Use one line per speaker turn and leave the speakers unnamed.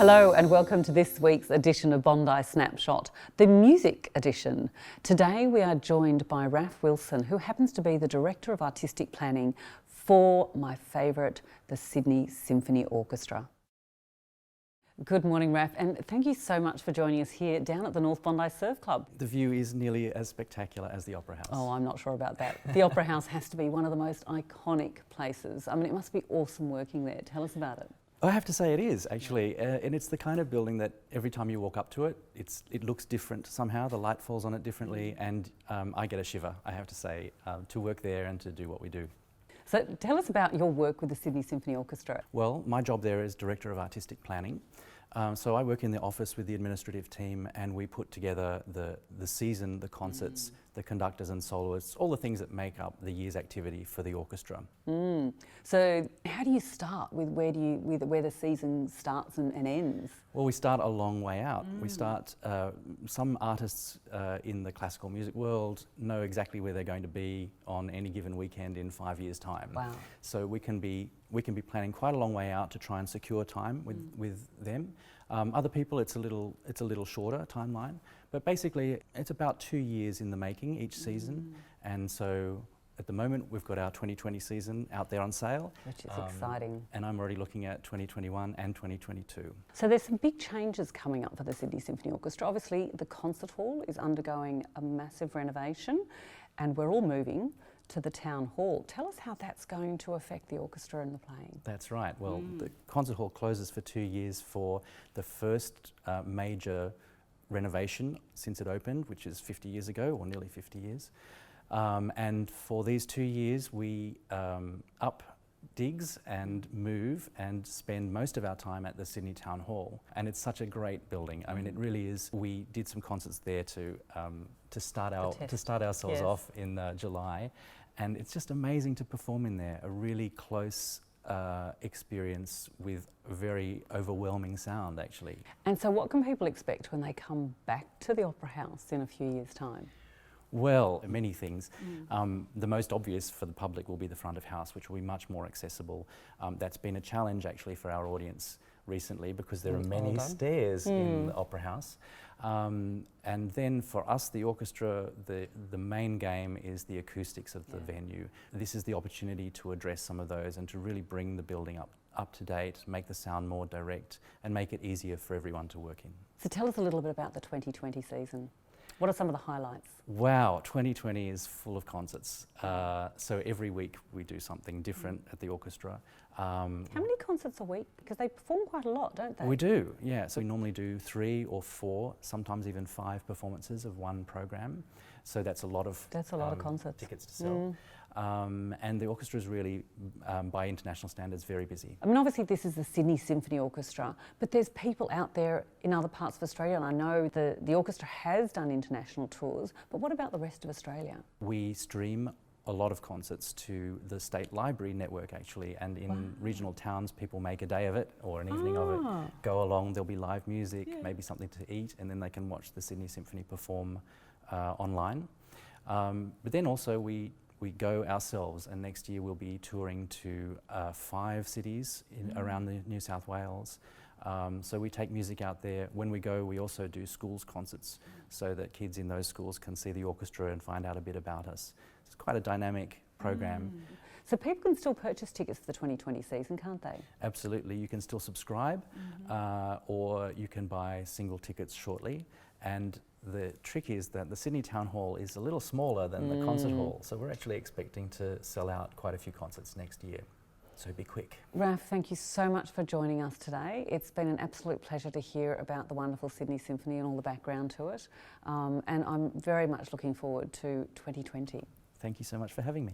Hello and welcome to this week's edition of Bondi Snapshot, the music edition. Today we are joined by Raff Wilson, who happens to be the Director of Artistic Planning for my favourite, the Sydney Symphony Orchestra. Good morning, Raff, and thank you so much for joining us here down at the North Bondi Surf Club.
The view is nearly as spectacular as the Opera House.
Oh, I'm not sure about that. The Opera House has to be one of the most iconic places. I mean, it must be awesome working there. Tell us about it.
I have to say it is, actually, and it's the kind of building that every time you walk up to it, it looks different somehow. The light falls on it differently, and I get a shiver, I have to say, to work there and to do what we do.
So tell us about your work with the Sydney Symphony Orchestra.
Well, my job there is Director of Artistic Planning. So I work in the office with the administrative team, and we put together the season, the concerts, the conductors and soloists, all the things that make up the year's activity for the orchestra.
So how do you start with where the season starts and ends?
Well, we start a long way out. We start, some artists in the classical music world know exactly where they're going to be on any given weekend in 5 years' time.
Wow.
So we can be planning quite a long way out to try and secure time with them. Other people, it's a little shorter timeline, but basically it's about 2 years in the making each season. And so at the moment we've got our 2020 season out there on sale.
Which is exciting.
And I'm already looking at 2021 and 2022.
So there's some big changes coming up for the Sydney Symphony Orchestra. Obviously the concert hall is undergoing a massive renovation, and we're all moving to the town hall. Tell us how that's going to affect the orchestra and the playing.
That's right. Well, the concert hall closes for 2 years for the first major renovation since it opened, which is 50 years ago, or nearly 50 years. And for these 2 years, we up digs and move and spend most of our time at the Sydney Town Hall. And it's such a great building. I mean, it really is. We did some concerts there to start ourselves off in July, and it's just amazing to perform in there. A really close experience with very overwhelming sound, actually.
And so what can people expect when they come back to the Opera House in a few years' time?
Well, many things. The most obvious for the public will be the front of house, which will be much more accessible. That's been a challenge actually for our audience recently, because there are many stairs in the Opera House. And then for us, the orchestra, the main game is the acoustics of the venue. This is the opportunity to address some of those and to really bring the building up to date, make the sound more direct, and make it easier for everyone to work in. So
tell us a little bit about the 2020 season. What are some of the highlights?
Wow, 2020 is full of concerts. So every week we do something different at the orchestra.
How many concerts a week? Because they perform quite a lot, don't they?
We do, yeah. So we normally do 3 or 4, sometimes even 5 performances of one program. So that's a lot of
concerts.
Tickets to sell. And the orchestra is really, by international standards, very busy.
I mean, obviously this is the Sydney Symphony Orchestra, but there's people out there in other parts of Australia, and I know the orchestra has done international tours, but what about the rest of Australia?
We stream a lot of concerts to the State Library network, actually, and in regional towns people make a day of it or an evening of it, go along, there'll be live music, maybe something to eat, and then they can watch the Sydney Symphony perform online. But then also we go ourselves, and next year we'll be touring to 5 cities around the New South Wales. So we take music out there. When we go, we also do schools concerts so that kids in those schools can see the orchestra and find out a bit about us. It's quite a dynamic program.
So people can still purchase tickets for the 2020 season, can't they?
Absolutely. You can still subscribe, or you can buy single tickets shortly. And the trick is that the Sydney Town Hall is a little smaller than the concert hall, so we're actually expecting to sell out quite a few concerts next year. So be quick.
Raff, thank you so much for joining us today. It's been an absolute pleasure to hear about the wonderful Sydney Symphony and all the background to it. And I'm very much looking forward to 2020.
Thank you so much for having me.